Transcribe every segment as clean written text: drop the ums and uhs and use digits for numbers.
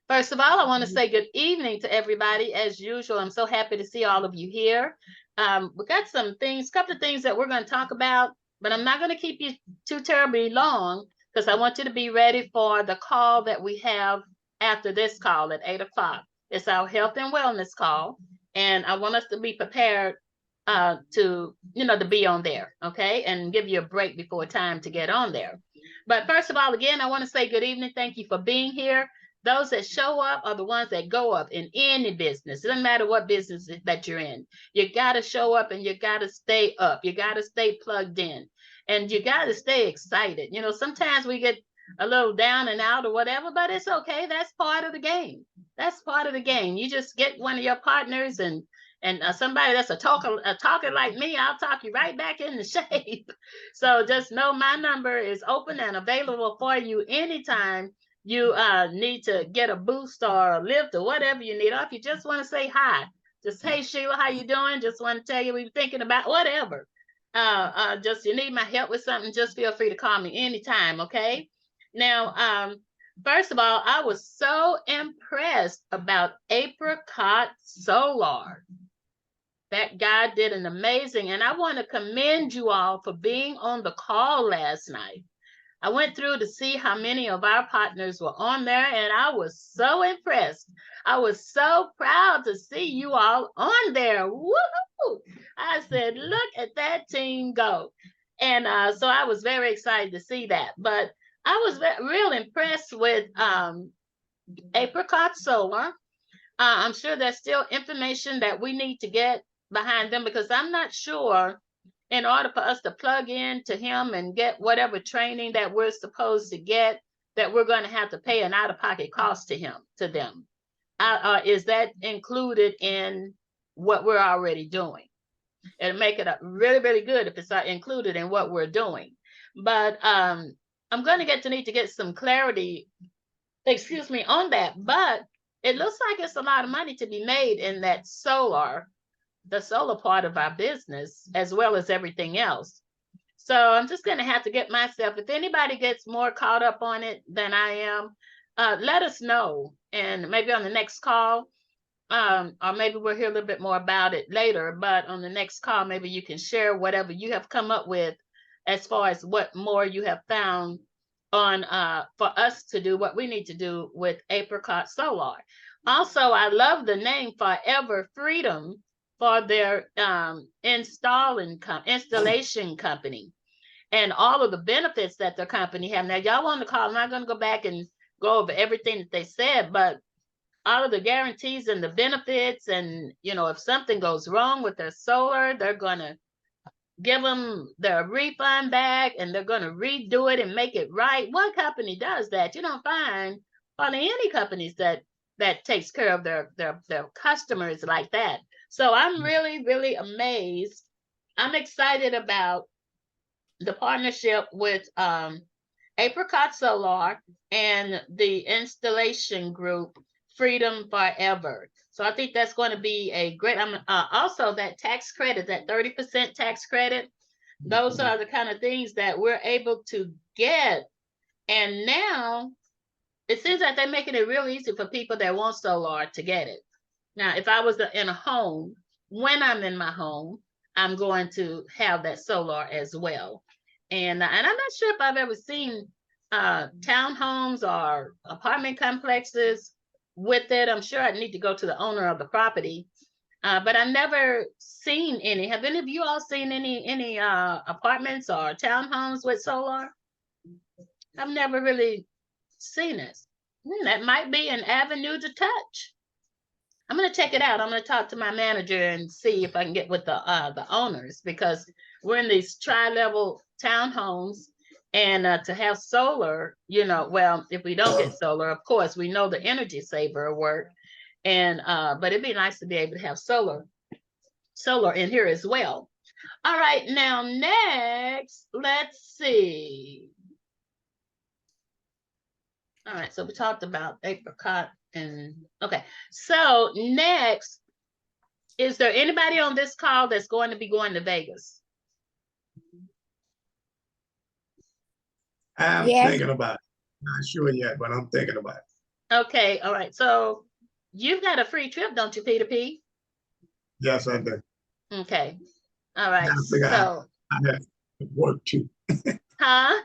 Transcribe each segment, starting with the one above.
First of all, I want to say good evening to everybody. As usual, I'm so happy to see all of you here. We got some things, couple of things that we're going to talk about, but I'm not going to keep you too terribly long because I want you to be ready for the call that we have after this call at 8 o'clock. It's our health and wellness call, and I want us to be prepared to be on there, okay, and give you a break before time to get on there. But first of all, again, I want to say good evening. Thank you for being here. Those that show up are the ones that go up in any business. It doesn't matter what business that you're in. You got to show up and you got to stay up. You got to stay plugged in and you got to stay excited. You know, sometimes we get a little down and out or whatever, but it's okay. That's part of the game. That's part of the game. You just get one of your partners and somebody that's a talker like me, I'll talk you right back into shape. So just know my number is open and available for you anytime you need to get a boost or a lift or whatever you need. Or if you just want to say hi, just, hey, Sheila, how you doing? Just want to tell you we're thinking about whatever. Just you need my help with something, just feel free to call me anytime, okay? Now, first of all, I was so impressed about Apricot Solar. That guy did an amazing, and I want to commend you all for being on the call last night. I went through to see how many of our partners were on there, and I was so impressed. I was so proud to see you all on there. Woo-hoo! I said, look at that team go. And so I was very excited to see that. But I was real impressed with Apricot Solar. I'm sure there's still information that we need to get behind them because I'm not sure in order for us to plug in to him and get whatever training that we're supposed to get, that we're going to have to pay an out-of-pocket cost to them. Is that included in what we're already doing? It'll make it really, really good if it's included in what we're doing. But I'm going to need to get some clarity, on that. But it looks like it's a lot of money to be made in that the solar part of our business, as well as everything else. So I'm just going to have to get myself, if anybody gets more caught up on it than I am, let us know. And maybe on the next call, or maybe we'll hear a little bit more about it later, but on the next call, maybe you can share whatever you have come up with as far as what more you have found on for us to do what we need to do with Apricot Solar. Also, I love the name Forever Freedom for their installation company and all of the benefits that their company have. Now, y'all want to call, I'm not going to go back and go over everything that they said, but all of the guarantees and the benefits, and, you know, if something goes wrong with their solar, they're going to give them their refund back and they're going to redo it and make it right. What company does that? You don't find hardly any companies that takes care of their customers like that. So I'm really, really amazed. I'm excited about the partnership with Apricot Solar and the installation group Freedom Forever. So I think that's going to be a great, also that tax credit, that 30% tax credit, those are the kind of things that we're able to get. And now it seems like they're making it real easy for people that want solar to get it. Now, if I was in a home, when I'm in my home, I'm going to have that solar as well. And I'm not sure if I've ever seen townhomes or apartment complexes with it. I'm sure I'd need to go to the owner of the property, but I've never seen any. Have any of you all seen any apartments or townhomes with solar? I've never really seen it. That might be an avenue to touch. I'm going to check it out. I'm going to talk to my manager and see if I can get with the owners, because we're in these tri-level townhomes, and to have solar, you know, well, if we don't get solar, of course, we know the energy saver work, and but it'd be nice to be able to have solar in here as well. All right, now next, let's see. All right, so we talked about Apricot and okay. So next, is there anybody on this call that's going to be going to Vegas? I'm thinking about it. Not sure yet, but I'm thinking about it. Okay, all right. So you've got a free trip, don't you, Peter P? Yes, I do. Okay. All right. Gotta figure out So, how that work too. huh?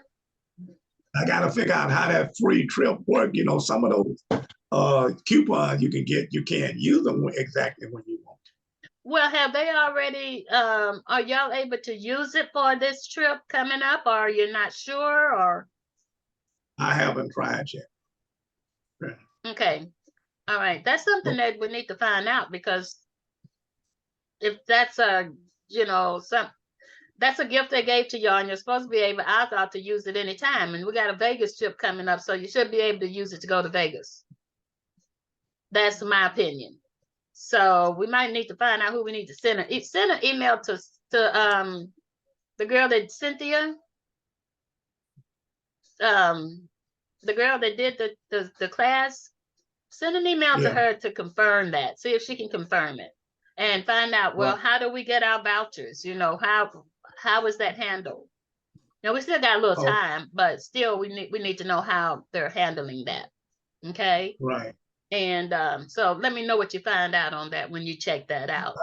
I gotta figure out how that free trip work. You know, some of those coupons you can get, you can't use them exactly when you want. Well, have they already, are y'all able to use it for this trip coming up, or you're not sure, or? I haven't tried yet. Right. Okay. All right. That's something But, that we need to find out, because if that's a, that's a gift they gave to y'all, and you're supposed to be able, I thought, to use it anytime. And we got a Vegas trip coming up, so you should be able to use it to go to Vegas. That's my opinion. So we might need to find out who we need to send an email to the girl that Cynthia, um the girl that did the class. Send an email to yeah. her to confirm that. See if she can confirm it, and find out, well, Right. how do we get our vouchers? How is that handled? Now we still got a little Oh, time, but still we need to know how they're handling that. Okay. right. And so let me know what you find out on that when you check that out.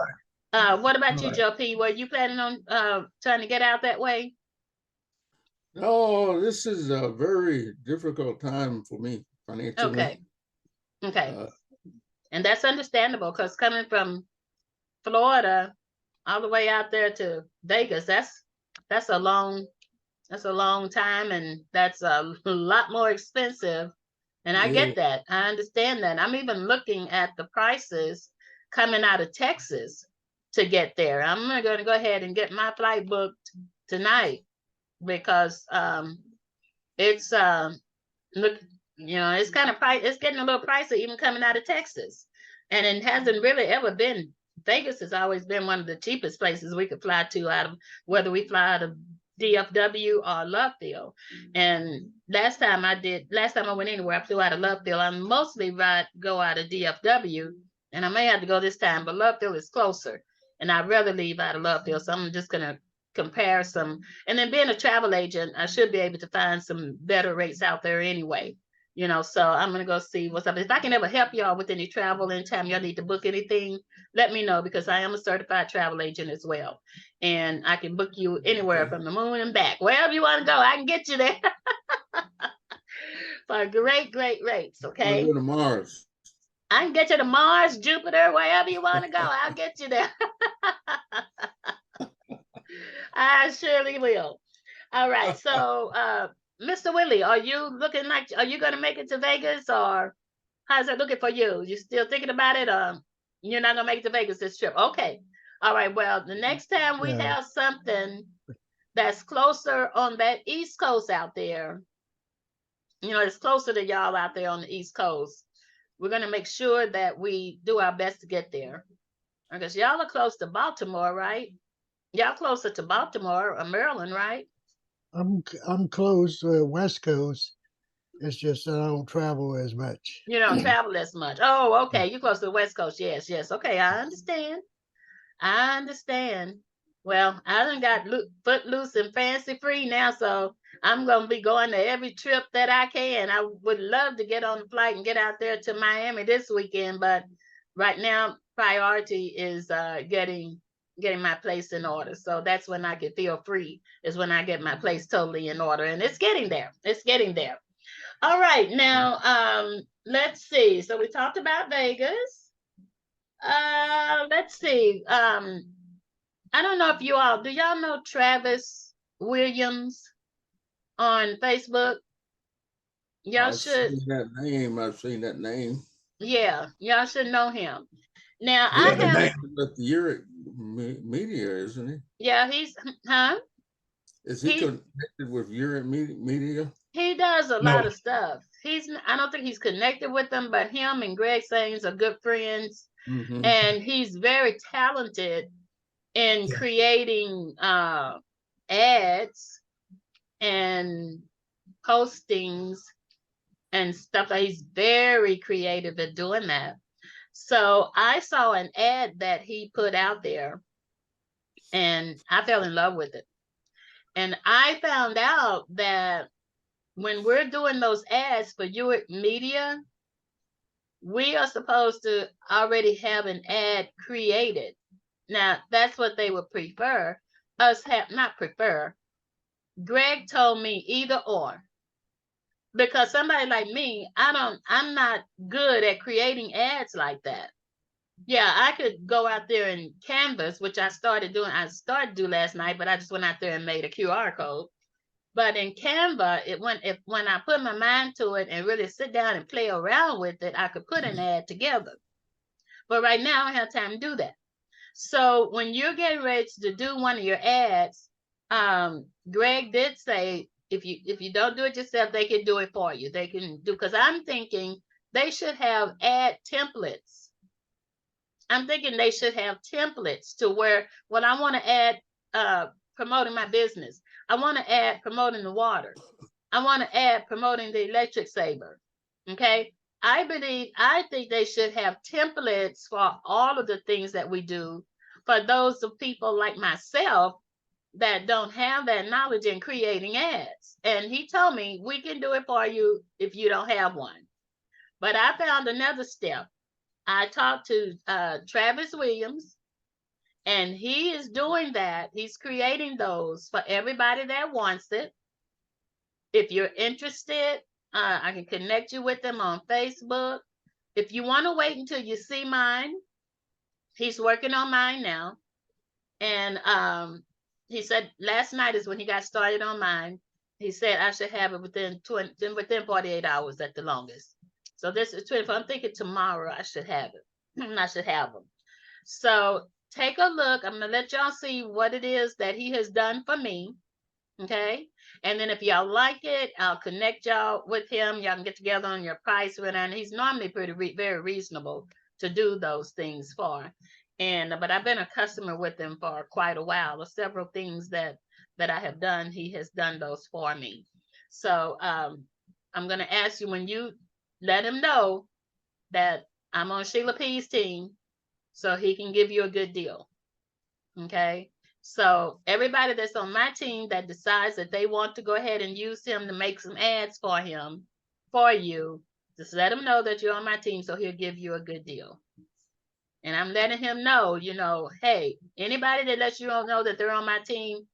What about you, Right. Joe P? Were you planning on trying to get out that way? No, this is a very difficult time for me financially. Okay. Okay. Uh, And that's understandable, because coming from Florida all the way out there to Vegas, that's a long that's a long time, and that's a lot more expensive. And I yeah, get that. I understand that. I'm even looking at the prices coming out of Texas to get there. I'm going to go ahead and get my flight booked tonight, because it's look, it's kind of price. It's getting a little pricey even coming out of Texas, and it hasn't really ever been. Vegas has always been one of the cheapest places we could fly to, out of whether we fly out of DFW or Lovefield. And last time I went anywhere, I flew out of Lovefield. I mostly go out of DFW, and I may have to go this time, but Lovefield is closer, and I'd rather leave out of Lovefield. So I'm just gonna compare some, and then being a travel agent, I should be able to find some better rates out there anyway. So I'm gonna go see what's up. If I can ever help y'all with any travel, anytime y'all need to book anything, let me know, because I am a certified travel agent as well. And I can book you anywhere okay. from the moon and back. Wherever you want to go, I can get you there for great, great rates. I want to Okay. go to Mars. I can get you to Mars, Jupiter, wherever you want to go. I'll get you there. I surely will. All right. So, Mr. Willie, are you going to make it to Vegas, or how's it looking for you? You still thinking about it? You're not going to make it to Vegas this trip. Okay. All right. Well, the next time we Yeah, have something that's closer on that East Coast out there, it's closer to y'all out there on the East Coast. We're going to make sure that we do our best to get there, because y'all are close to Baltimore, right? Y'all closer to Baltimore or Maryland, right? I'm close to the West Coast. It's just that I don't travel as much. You don't travel as much. Oh, okay. You close to the West Coast. Yes, yes. Okay, I understand. I understand. Well, I done got footloose and fancy free now, so I'm gonna be going to every trip that I can. I would love to get on the flight and get out there to Miami this weekend, but right now priority is getting my place in order. So that's when I can feel free, is when I get my place totally in order, and it's getting there. It's getting there. All right, now let's see. So we talked about Vegas. Let's see. I don't know if do y'all know Travis Williams on Facebook? Y'all I've should, seen that name. I've seen that name. yeah, y'all should know him. Now He's Yeah, I the have, name. connected with the Uric media, isn't he? yeah, huh? Is he He connected with Uric media? he does a No. lot of stuff. I don't think he's connected with them, but him and Greg Saines are good friends, Mm-hmm. and he's very talented in Yeah. creating ads and postings and stuff. He's very creative at doing that. So I saw an ad that he put out there, and I fell in love with it. And I found out that when we're doing those ads for your media, we are supposed to already have an ad created. Now, that's what they would prefer us have, not prefer. Greg told me either or. Because somebody like me, I'm not good at creating ads like that. Yeah, I could go out there and canvas, which I started doing. I started to do last night, but I just went out there and made a QR code. But in Canva, when I put my mind to it and really sit down and play around with it, I could put an ad together. But right now, I don't have time to do that. So when you're getting ready to do one of your ads, Greg did say if you don't do it yourself, they can do it for you. They can do, because I'm thinking they should have ad templates. I'm thinking they should have templates to where when I want to add promoting my business, I want to add promoting the water, I want to add promoting the electric saver. Okay. I think they should have templates for all of the things that we do for those of people like myself that don't have that knowledge in creating ads. And he told me we can do it for you if you don't have one. But I found another step. I talked to Travis Williams, and he is doing that. He's creating those for everybody that wants it. If you're interested, I can connect you with them on Facebook. If you want to wait until you see mine, he's working on mine now. And he said last night is when he got started on mine. He said I should have it within 48 hours at the longest. So this is 24. I'm thinking tomorrow I should have it. I should have them. So take a look. I'm gonna let y'all see what it is that he has done for me. Okay. And then if y'all like it, I'll connect y'all with him. Y'all can get together on your price with him. And he's normally very reasonable to do those things for. And but I've been a customer with him for quite a while. There's several things that I have done. He has done those for me. So I'm gonna ask you when you let him know that I'm on Sheila P's team, so he can give you a good deal. Okay. So everybody that's on my team that decides that they want to go ahead and use him to make some ads for him, for you, just let him know that you're on my team so he'll give you a good deal. And I'm letting him know, hey, anybody that lets you know that they're on my team,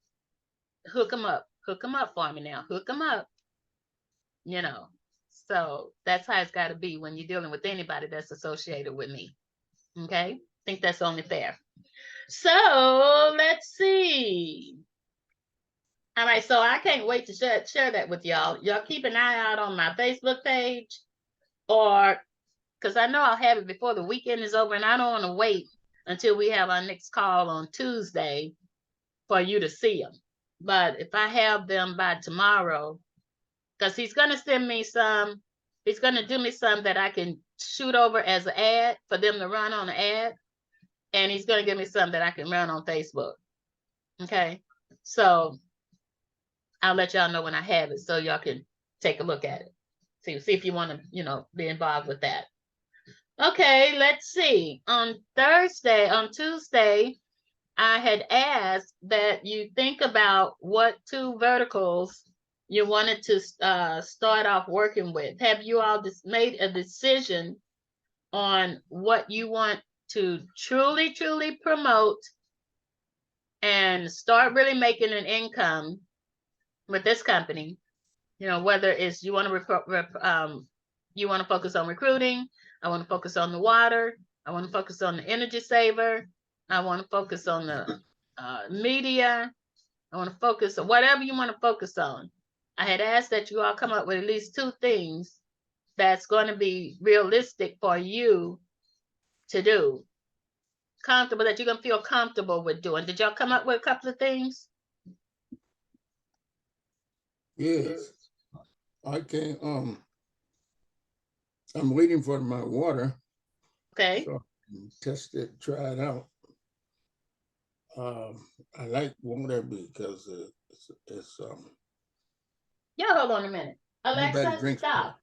hook them up for me now, hook them up, So that's how it's got to be when you're dealing with anybody that's associated with me. Okay. I think that's only fair. So let's see. All right, so I can't wait to share that with y'all. Y'all keep an eye out on my Facebook page, or because I know I'll have it before the weekend is over, and I don't want to wait until we have our next call on Tuesday for you to see them. But if I have them by tomorrow, because he's going to send me some, he's going to do me some that I can shoot over as an ad for them to run on an ad. And he's going to give me some that I can run on Facebook. Okay. So I'll let y'all know when I have it so y'all can take a look at it. See if you want to, be involved with that. Okay, let's see. On Tuesday, I had asked that you think about what 2 verticals you wanted to start off working with. Have you all just made a decision on what you want to truly promote and start really making an income with this company? Whether it's you want to focus on recruiting, I want to focus on the water, I want to focus on the energy saver, I want to focus on the media, I want to focus on whatever you want to focus on. I had asked that you all come up with at least 2 things that's going to be realistic for you to do, comfortable, that you're going to feel comfortable with doing. Did y'all come up with a couple of things? Yes. I can't, I'm waiting for my water. Okay. So I can test it, try it out. I like water because it's Y'all hold on a minute. Alexa, stop.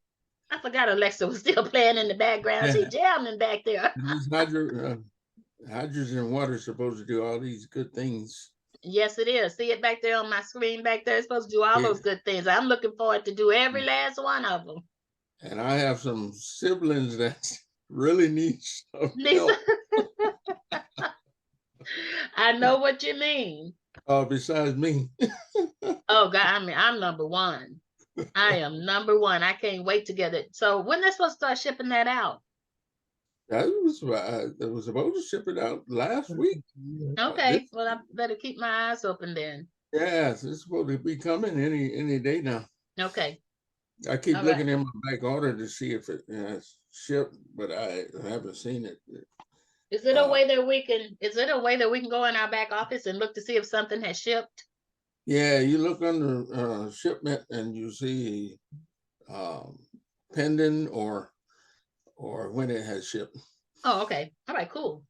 I forgot Alexa was still playing in the background. Yeah. She jamming back there. This hydrogen water is supposed to do all these good things. Yes, it is. See it back there on my screen back there? It's supposed to do all those good things. I'm looking forward to do every last one of them. And I have some siblings that really needs some Lisa, help, I know what you mean. besides me. Oh God, I mean, I'm number one. I am number one. I can't wait to get it. So when they supposed to start shipping that out? That was supposed to ship it out last week. Okay, well, I better keep my eyes open then. Yes, it's supposed to be coming any day now. Okay, I keep all looking right. in my back order to see if it has shipped, but I haven't seen it. Is it a Uh, way that we can, is it a way that we can go in our back office and look to see if something has shipped? yeah, you look under shipment and you see um, pending or when it has shipped. Oh, okay. All right, cool.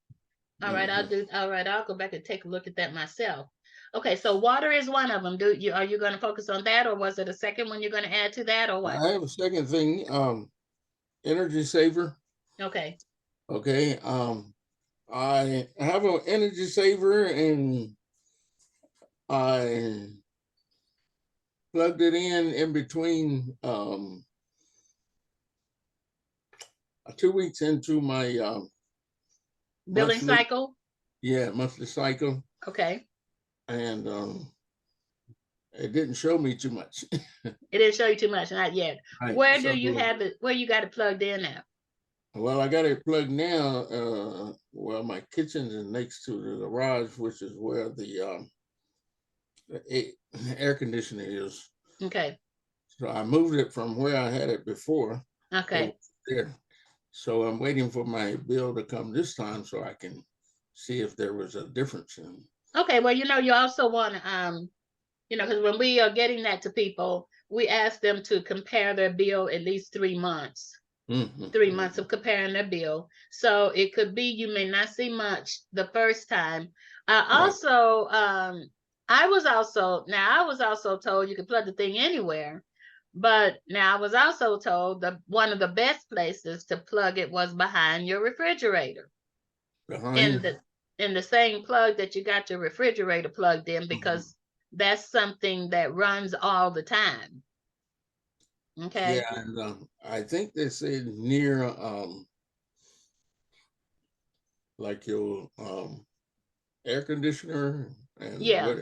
All right, Mhm. all right, I'll go back and take a look at that myself. Okay, so water is one of them. Are you going to focus on that, or was it a second one you're going to add to that, or what? I have a second thing, energy saver. Okay. Okay, I have an energy saver and I plugged it in between 2 weeks into my Billing monthly, cycle? monthly cycle, Okay. and it didn't show me too much. It didn't show you too much, not yet. Right. Where do So, you have it? Where you got it plugged in at? well, I got it plugged now. Well, my kitchen is next to the garage, which is where the air conditioner is. Okay. So I moved it from where I had it before. It Okay. was there. So I'm waiting for my bill to come this time so I can see if there was a difference in. Okay. Well, you also want to, because when we are getting that to people, we ask them to compare their bill at least 3 months. Mm-hmm. 3 months of comparing their bill. So it could be you may not see much the first time. Right. I was also told you could plug the thing anywhere. But now I was also told that one of the best places to plug it was behind your refrigerator. In Behind. the same plug that you got your refrigerator plugged in, Mhm. because that's something that runs all the time. Okay. Yeah, and I think they say near like your air conditioner and Yeah. what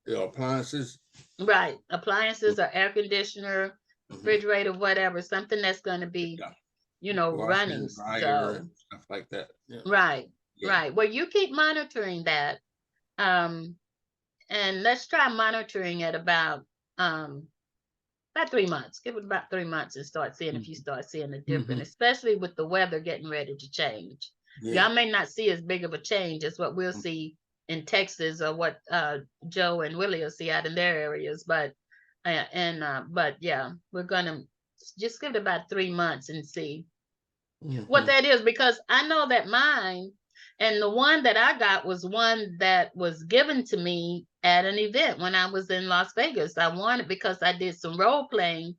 your appliances. Right. Appliances or air conditioner, Mhm. refrigerator, whatever, something that's going to be, Yeah, washer running. and dryer So, and stuff like that. Yeah, right. yeah. Right. Well, you keep monitoring that. Um, and let's try monitoring it about 3 months. Give it about 3 months and start seeing if you start seeing a difference, especially with the weather getting ready to change. Yeah. Y'all may not see as big of a change as what we'll see in Texas, or what Joe and Willie will see out in their areas, but yeah, we're gonna just give it about 3 months and see what Mhm. that is, because I know that mine, and the one that I got was one that was given to me at an event when I was in Las Vegas. I won it because I did some role playing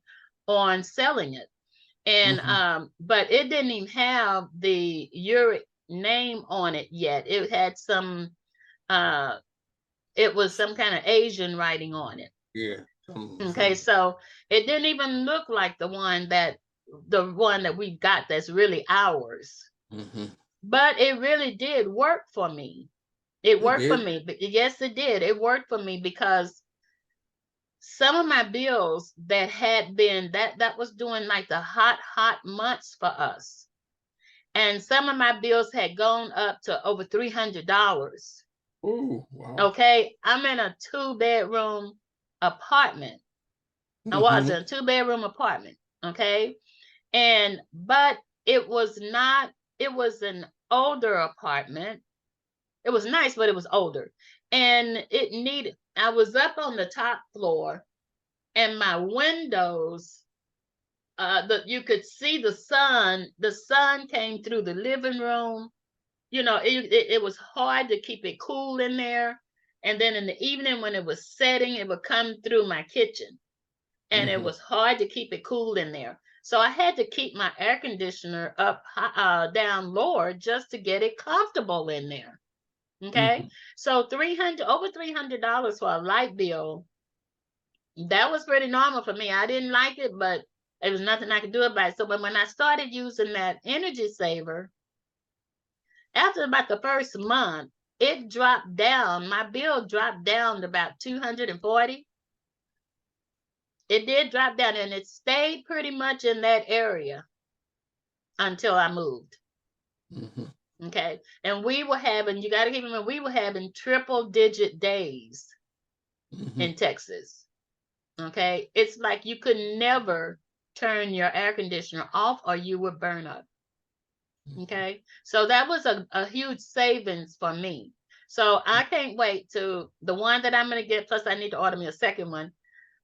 on selling it. And Mhm. but it didn't even have the Uric name on it yet. It had uh it was some kind of Asian writing on it. Yeah. Okay, so it didn't even look like the one that we got that's really ours. Mhm. But it really did work for me. It It worked for did. me. But yes, it did. It worked for me because some of my bills that had been that was doing like the hot months for us. And some of my bills had gone up to over $300. Oh, wow. Okay. I'm in a 2-bedroom apartment. I was Mhm. in a 2-bedroom apartment. Okay. But it was an older apartment. It was nice, but it was older. And I was up on the top floor, and my windows, you could see the sun. The sun came through the living room. It was hard to keep it cool in there. And then in the evening when it was setting, it would come through my kitchen, and it Mhm. was hard to keep it cool in there. So I had to keep my air conditioner down lower just to get it comfortable in there. Okay, Mhm. so over $300 for a light bill. That was pretty normal for me. I didn't like it, but There was nothing I could do about it. So when I started using that energy saver, after about the first month, it dropped down. My bill dropped down to about 240. It did drop down, and it stayed pretty much in that area until I moved. Okay. And we were having, you got to keep in mind, we were having triple digit days in Texas. Okay. It's like you could never turn your air conditioner off or you would burn up. Okay. So that was a huge savings for me. So I can't wait to the one that I'm going to get. Plus, I need to order me a second one.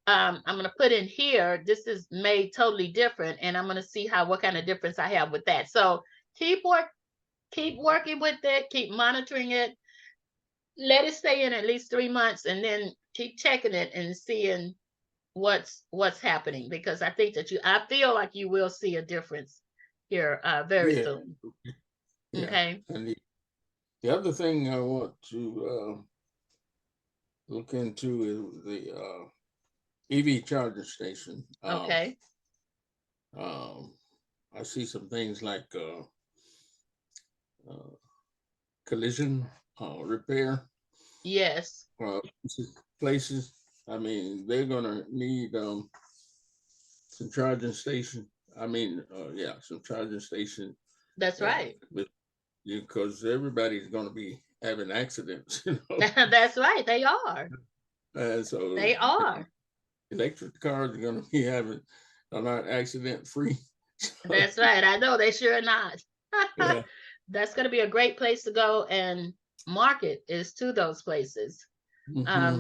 I'm going to put in here. This is made totally different, and I'm going to see what kind of difference I have with that. So keep working with it, keep monitoring it. Let it stay in at least 3 months, and then keep checking it and seeing what's happening, because I think that I feel like you will see a difference here very soon. Yeah. Okay. And the other thing I want to look into is the EV charging station. Okay. I see some things like collision repair. Yes. Places. I mean, they're gonna need some charging station. Some charging station. That's right. Because everybody's gonna be having accidents. You know? That's right. They are. And so They are. Electric cars are gonna be are not accident free. That's right. I know they sure are not. Yeah. That's going to be a great place to go and market, is to those places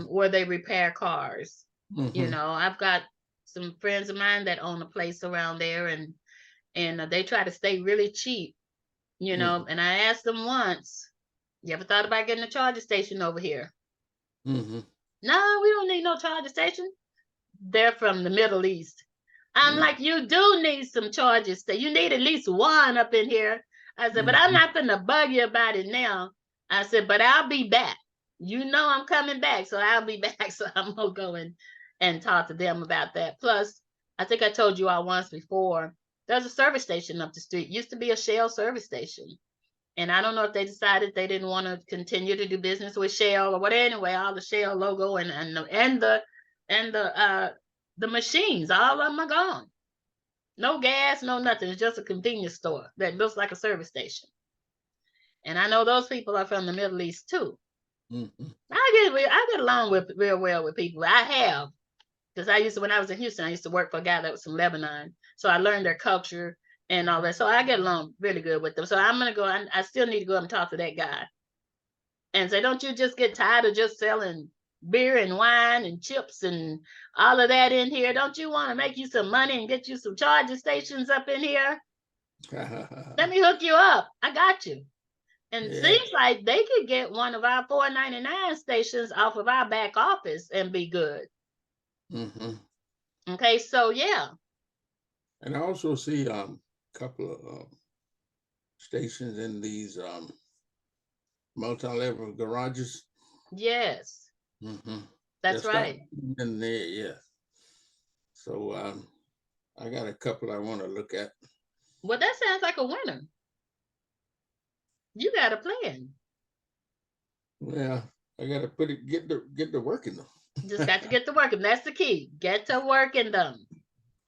where they repair cars. You know, I've got some friends of mine that own a place around there, and they try to stay really cheap, you know. And I asked them once, you ever thought about getting a charger station over here? No, we don't need no charger station. They're from the Middle East. I'm like, you do need some charges. You need at least one up in here. I said, but I'm not going to bug you about it now. I said, but I'll be back. You know I'm coming back, so I'll be back. So I'm going to go and talk to them about that. Plus, I think I told you all once before, there's a service station up the street. Used to be a Shell service station. And I don't know if they decided they didn't want to continue to do business with Shell or what. Anyway, all the Shell logo and the machines, all of them are gone. No gas, no nothing. It's just a convenience store that looks like a service station. And I know those people are from the Middle East too. I get along real well with people. I have, because when I was in Houston, I used to work for a guy that was from Lebanon. So I learned their culture and all that. So I get along really good with them. So I'm going to go, I still need to go up and talk to that guy and say, don't you just get tired of just selling beer and wine and chips and all of that in here? Don't you want to make you some money and get you some charging stations up in here? Let me hook you up. I got you. And it seems like they could get one of our $4.99 stations off of our back office and be good. Okay, so yeah. And I also see a couple of stations in these multi-level garages. Yes. That's right. In there, yeah. So I got a couple I want to look at. Well, that sounds like a winner. You got a plan. Well, I got to get to working them. Just got to get to working. That's the key. Get to working them.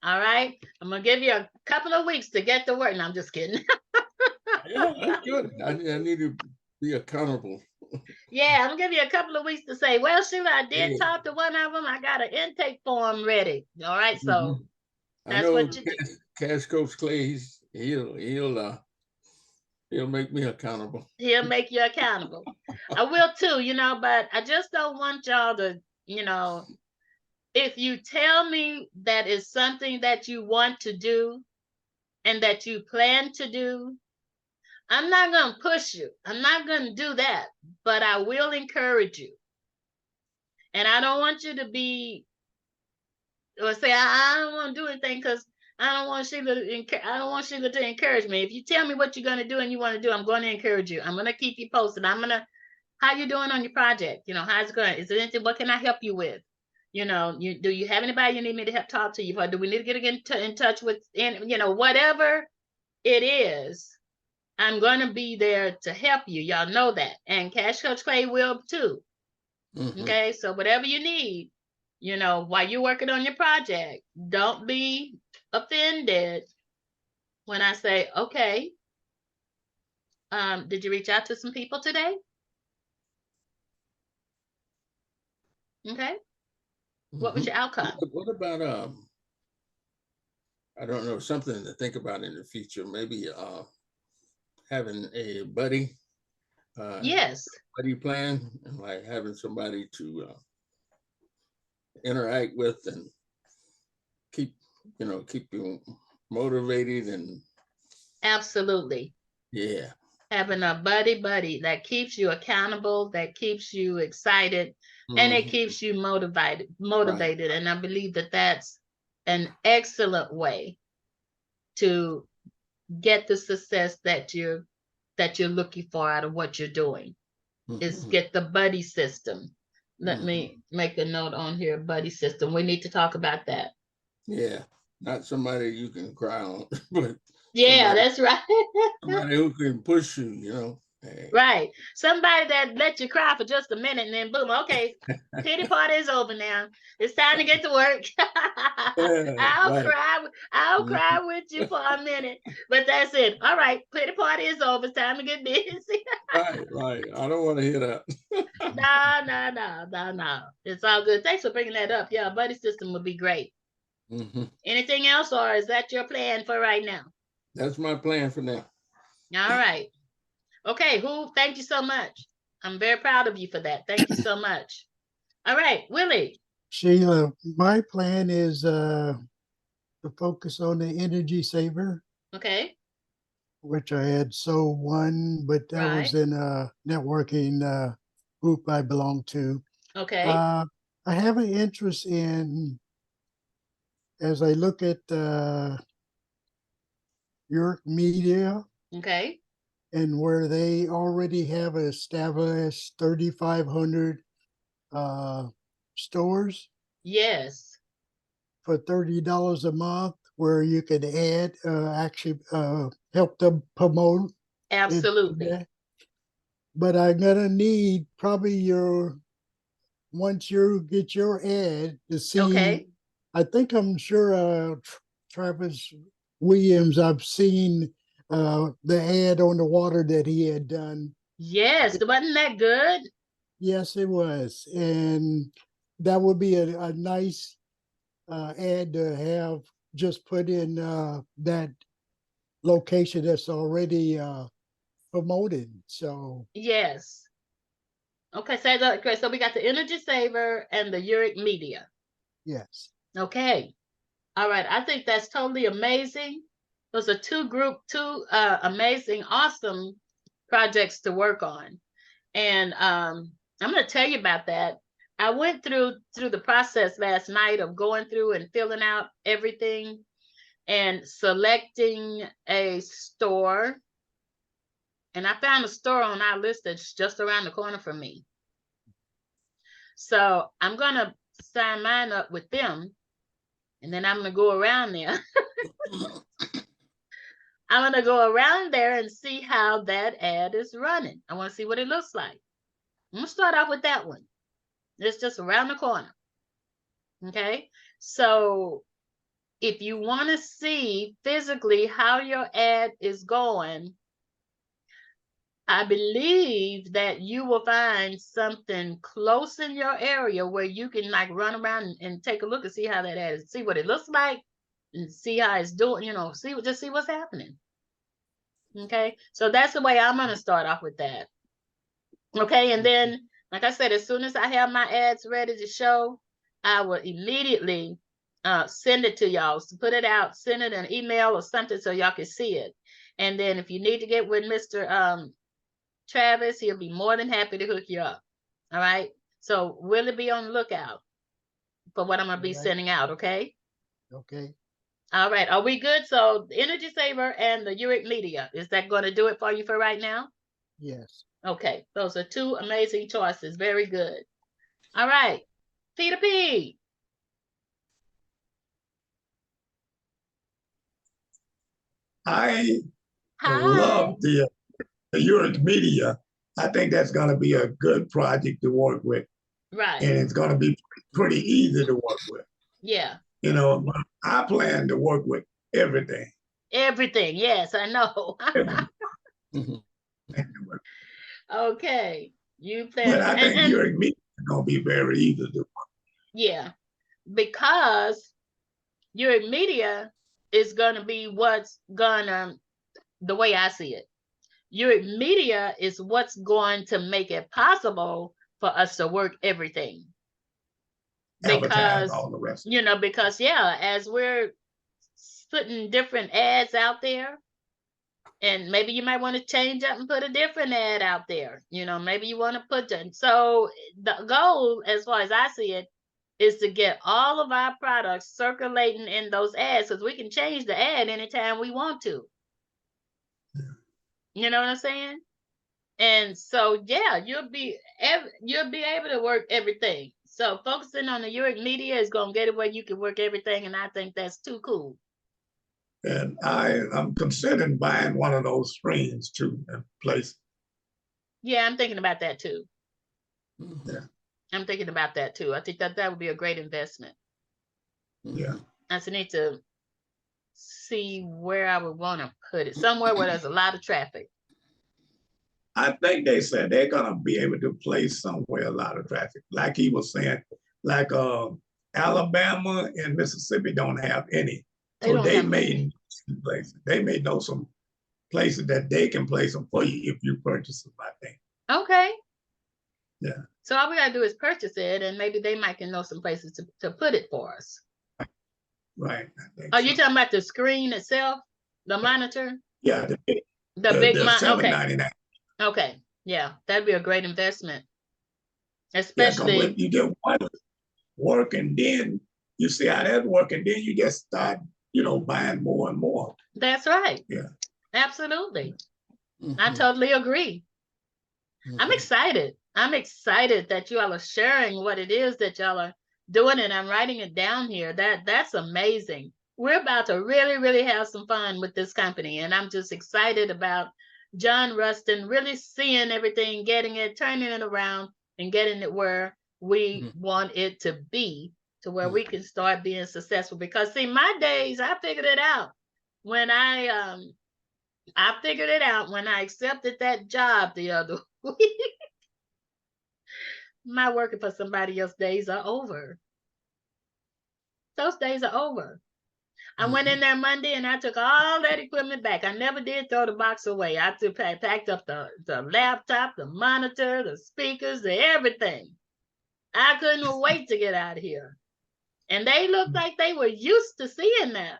All right. I'm gonna give you a couple of weeks to get to work. No, I'm just kidding. Yeah, that's good. I need to be accountable. Yeah, I'm gonna give you a couple of weeks to say, well, Sheila, I did talk to one of them. I got an intake form ready. All right, so that's what you do. Cash Coach Clay, he'll make me accountable. He'll make you accountable. I will too, but I just don't want y'all to, if you tell me that is something that you want to do and that you plan to do, I'm not going to push you. I'm not going to do that, but I will encourage you. And I don't want you to be, or say, I don't want to do anything because I don't want Sheila to encourage me. If you tell me what you're going to do and you want to do, I'm going to encourage you. I'm going to keep you posted. How you doing on your project? How's it going? Is there anything, what can I help you with? You know, do you have anybody you need me to help talk to you? Or do we need to get in touch with, you know, whatever it is, I'm going to be there to help you. Y'all know that. And Cash Coach Clay will too. Mhm. Okay. So whatever you need, you know, while you're working on your project, don't be offended when I say, okay, did you reach out to some people today? Okay. What was Mhm. your outcome? What about I don't know, something to think about in the future? Maybe having a Yes, buddy plan, and like having somebody to interact with and keep keep you motivated and absolutely. yeah. Having a buddy that keeps you accountable, that keeps you excited, and it Mhm. keeps you Right. motivated. And I believe that that's an excellent way to get the success that you're looking for out of what you're doing, is Mhm. get the buddy system. Let Mhm. me make a note on here, buddy system. We need to talk about that. Yeah, not somebody you can cry on, but Yeah, somebody that's right. somebody who can push you. You know. Hey. Right. Somebody that let you cry for just a minute and then boom, okay, pity party is over now. It's time to get to work. Yeah, right. I'll Mhm. cry with you for a minute. But that's it. All right, pity party is over. It's time to get busy. Right, right. I don't want to hear that. No. It's all good. Thanks for bringing that up. Yeah, buddy system would be great. Mhm. Anything else, or is that your plan for right now? That's my plan for now. All right. Okay, thank you so much. I'm very proud of you for that. Thank you so much. All right, Willie. Sheila, my plan is to focus on the energy saver, Okay, which I had sold one, but that was right. in a networking group I belong to. Okay, Uh, I have an interest in, as I look at your media okay. and where they already have established 3,500 uh, stores Yes, for $30 a month, where you could add, actually help them promote it. absolutely. But I'm gonna need probably once you get your ad to see. Okay. I think I'm sure Travis Williams. I've seen the ad on the water that he had done. Yes, wasn't that good? Yes, it was, and that would be a nice ad to have just put in that location that's already promoted. So Yes. Okay, so we got the energy saver and the uric media. yes, Okay. All right. I think that's totally amazing. Those are two amazing, awesome projects to work on. And I'm going to tell you about that. I went through the process last night of going through and filling out everything and selecting a store. And I found a store on our list that's just around the corner from me. So I'm going to sign mine up with them. And then I'm going to go around there. I'm going to go around there and see how that ad is running. I want to see what it looks like. I'm going to start off with that one. It's just around the corner. Okay. So if you want to see physically how your ad is going, I believe that you will find something close in your area where you can like run around and take a look and see how that ad is, see what it looks like and see how it's doing, just see what's happening. Okay. So that's the way I'm going to start off with that. Okay. And then, like I said, as soon as I have my ads ready to show, I will immediately send it to y'all. So put it out, send it an email or something so y'all can see it. And then if you need to get with Mr. Travis, he'll be more than happy to hook you up. All right. So really be on the lookout for what I'm going to be all right, sending out. Okay. okay, All right. Are we good? So the Energy Saver and the Uric Media, is that going to do it for you for right now? yes. Okay. Those are two amazing choices. Very good. All right. Peter P. I Hi. love the Uric Media. I think that's going to be a good project to work with, Right. and it's going to be pretty easy to work with. Yeah. You know, but I plan to work with everything. Everything. Yes, I know. Everything. Mhm. Okay. You plan But to, I think Uric Media is going to be very easy to work. yeah, because your media is going to be what's gonna, the way I see it, your media is what's going to make it possible for us to work everything. Advertise Because, all the rest. you know, because yeah, as we're putting different ads out there, and maybe you might want to change up and put a different ad out there. You know, maybe you want to put it. So the goal, as far as I see it, is to get all of our products circulating in those ads, because we can change the ad anytime we want to. You know what I'm saying? And so yeah, you'll be able to work everything. So focusing on the Uric Media is gonna get it where you can work everything, and I think that's too cool. And I'm considering buying one of those screens too and place. Yeah, I'm thinking about that too. Yeah. I'm thinking about that too. I think that would be a great investment. Yeah. I just need to see where I would want to put it. Somewhere where there's a lot of traffic. I think they said they're gonna be able to place somewhere a lot of traffic, like he was saying, like Alabama and Mississippi don't have any, They so don't they have may any. know some places. They may know some places that they can place them for you if you purchase them. I think. Okay. Yeah. So all we gotta do is purchase it, and maybe they might can know some places to put it for us. Right. I think Are you so. talking about the screen itself, the monitor, Yeah. the big The monitor? Okay. $7.99. Okay. Yeah, that'd be a great investment, Yeah, because especially. when you get one work and then you see how that's working, then you just start, buying more and more. That's right. Yeah. Absolutely. I Mhm. totally agree. I'm Okay. excited. I'm excited that you all are sharing what it is that y'all are doing, and I'm writing it down here. That's amazing. We're about to really, really have some fun with this company, and I'm just excited about John Rustin really seeing everything, getting it, turning it around, and getting it where we want it to be, to where we can start being successful. Because see, my days, I figured it out when I figured it out when I accepted that job the other week. My working for somebody else days are over. Those days are over. I went in there Monday and I took all that equipment back. I never did throw the box away. I packed up the laptop, the monitor, the speakers, the everything. I couldn't wait to get out of here. And they looked like they were used to seeing that.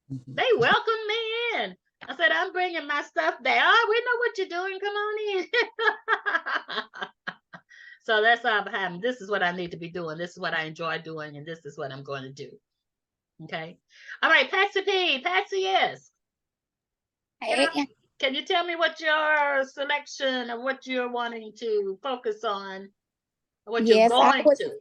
They welcomed me in. I said, I'm bringing my stuff back. Oh, we know what you're doing. Come on in. So that's all behind me. This is what I need to be doing. This is what I enjoy doing. And this is what I'm going to do. Okay. All right, Patsy P. Patsy, yes. Can you tell me what your selection of what you're wanting to focus on, what you're Yes, I going was. to?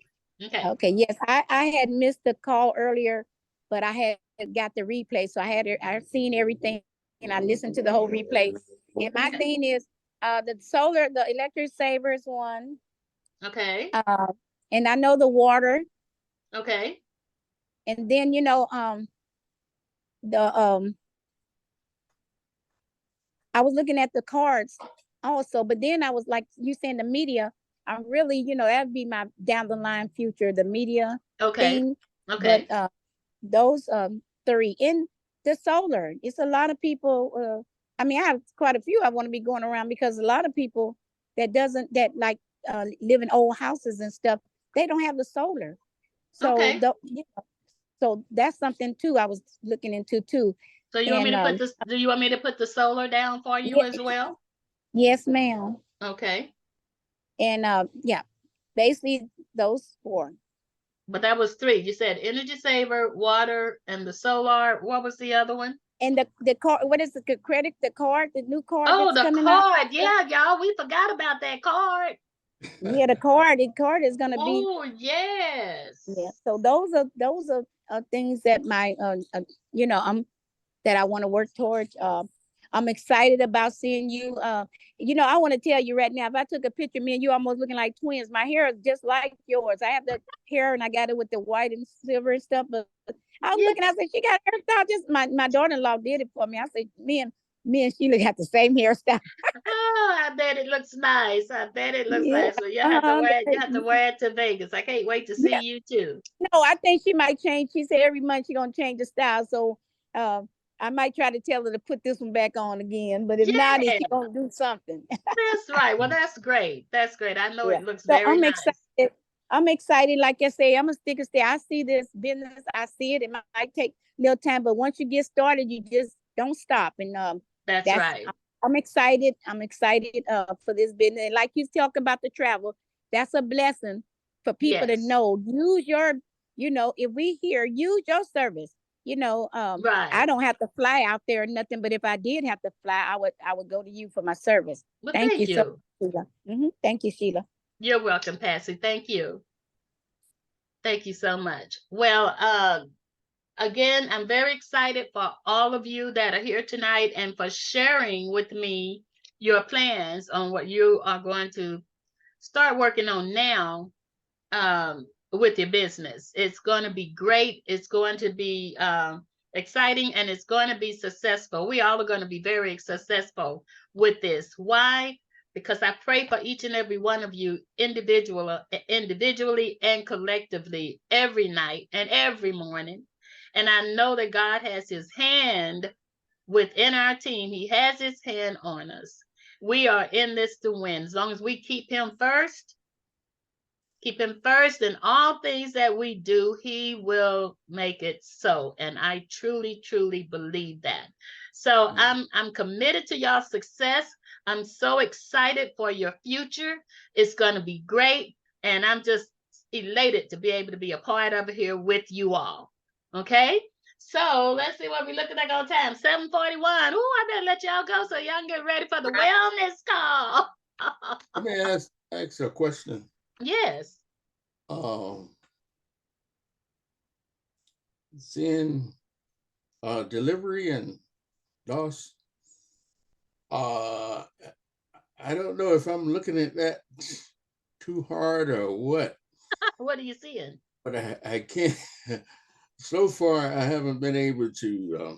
Okay. Okay, yes, I had missed the call earlier, but I had got the replay, so I've seen everything and I listened to the whole replay. And my thing is the electric savers one. Okay. And I know the water, Okay. and then the I was looking at the cards also, but then I was like you saying the media. I'm really, that'd be my down the line future, the media Okay. thing. Okay. But those three in the solar, it's a lot of people. I mean, I have quite a few I want to be going around, because a lot of people that like live in old houses and stuff, they don't have the solar. So Okay. so that's something too I was looking into too. So you want me And to put this, do you want me to put the solar down for you as well? yes, ma'am. Okay. And yeah, basically those four. But that was three. You said energy saver, water, and the solar. What was the other one? And the card, what is the the new card Oh, that's the coming out? card. Yeah, y'all, we forgot about that card. Yeah, the card is gonna be. Oh, yes. Yeah. So those are things that my I'm that I want to work towards. I'm excited about seeing you. I want to tell you right now, if I took a picture of me and you almost looking like twins, my hair is just like yours. I have the hair and I got it with the white and silver and stuff. But I was looking, I said, she got hairstyle. Just my daughter-in-law did it for me. I said, me and Sheila got the same hairstyle. Oh, I bet it looks nice. I bet it looks Yeah. nice. Well, you have to wear it. You have to wear it to Vegas. I can't wait to see you too. No, I think she might change. She said every month she's gonna change the style. So I might try to tell her to put this one back on again. But if not, Yeah. she's gonna do something. That's right. Well, that's great. That's great. I know Yeah. it looks So very nice. excited. I'm excited. Like I say, I'm a stick and stay. I see this business. I see it. It might take a little time, but once you get started, you just don't stop. And That's right. I'm excited. I'm excited for this business. And like you talk about the travel, that's a blessing for people to Yes. know. Use your, if we here, use your service. Right. I don't have to fly out there or nothing, but if I did have to fly, I would go to you for my service. Well, Thank you you. so much, Sheila. Thank you, Sheila. You're welcome, Patsy. Thank you. Thank you so much. Well, again, I'm very excited for all of you that are here tonight and for sharing with me your plans on what you are going to start working on now with your business. It's going to be great. It's going to be exciting, and it's going to be successful. We all are going to be very successful with this. Why? Because I pray for each and every one of you individually and collectively every night and every morning. And I know that God has his hand within our team. He has his hand on us. We are in this to win. As long as we keep him first in all things that we do, he will make it so. And I truly, truly believe that. So I'm committed to y'all's success. I'm so excited for your future. It's going to be great. And I'm just elated to be able to be a part of it here with you all. Okay? So let's see what we're looking like on time. 7:41. Oh, I better let y'all go so y'all can get ready for the wellness call. Let me ask a question. Yes. Seeing delivery and loss. I don't know if I'm looking at that too hard or what. What are you seeing? But I can't. So far, I haven't been able to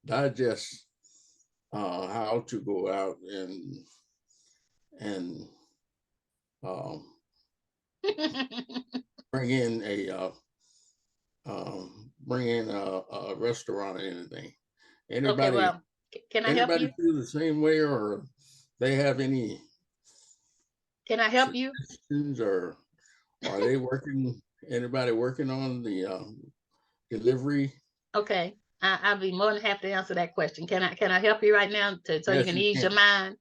digest how to go out and bring in a restaurant or anything. Anybody? Okay, well, can I help you? Anybody feel the same way, or they have any? Can I help you? Or are they working? Anybody working on the delivery? Okay, I'll be more than happy to answer that question. Can I help you right now so yes, you can ease your mind?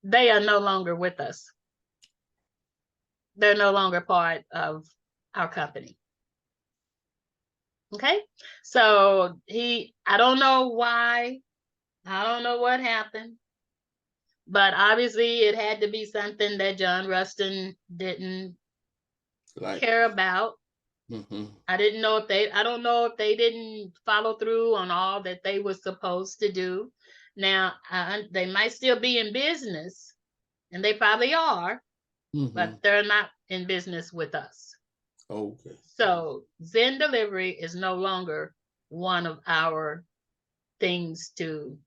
They are no longer with us. They're no longer part of our company. Okay, so I don't know why, I don't know what happened, but obviously it had to be something that John Rustin didn't care about. I don't know if they didn't follow through on all that they were supposed to do. Now, they might still be in business, and they probably are, but they're not in business with us. Okay. So Zen Delivery is no longer one of our things to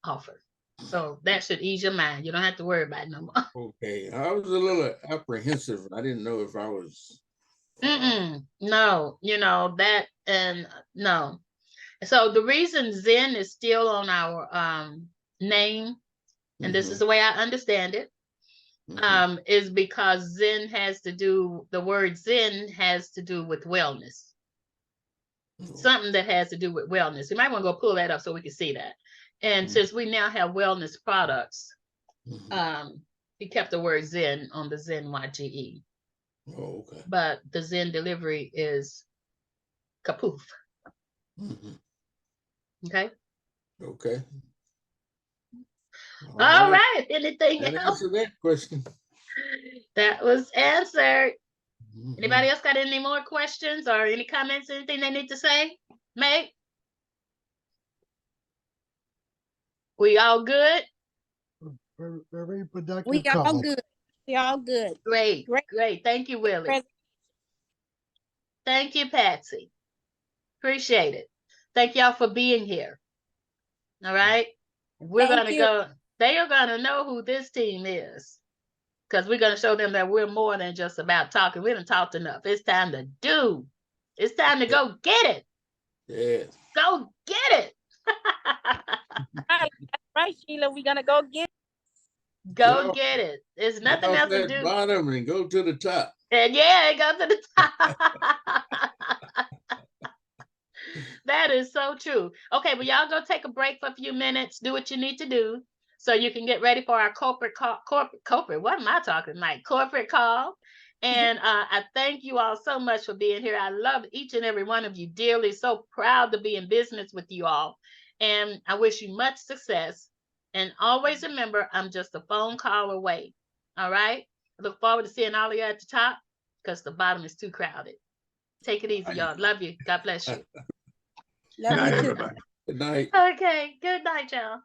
offer. So that should ease your mind. You don't have to worry about it no more. Okay. I was a little apprehensive. I didn't know if I was. No, that, and no. So the reason Zen is still on our name, and this is the way I understand it, is because the word Zen has to do with wellness. Something that has to do with wellness. You might want to go pull that up so we can see that. And since we now have wellness products, he kept the word Zen on the Zen YGE. Oh, okay. But the Zen Delivery is kapoof. Okay. Okay. All right. Anything that else? Answer that question. That was answered. Anybody else got any more questions or any comments, anything they need to say? Meg? We all good? Very, very productive We all call. good. We all good. Great, Great. great. Thank you, Willie. Pres- Thank you, Patsy. Appreciate it. Thank y'all for being here. All right. We're Thank gonna you. go, they are gonna know who this team is. Because we're gonna show them that we're more than just about talking. We haven't talked enough. It's time to do. It's time to go get it. Yes. Go get it. Right, that's right, Sheila. We're gonna go get Go Go. get it. There's Get nothing off else to that do. bottom and go to the top. And yeah, it goes to the top. That is so true. Okay, well, y'all go take a break for a few minutes. Do what you need to do so you can get ready for our corporate call. Corporate. What am I talking like? Corporate call. And I thank you all so much for being here. I love each and every one of you dearly. So proud to be in business with you all. And I wish you much success. And always remember, I'm just a phone call away. All right. I look forward to seeing all of you at the top because the bottom is too crowded. Take it easy, y'all. Love you. God bless you. Love Night, you too. everybody. Good night. Okay. Good night, y'all.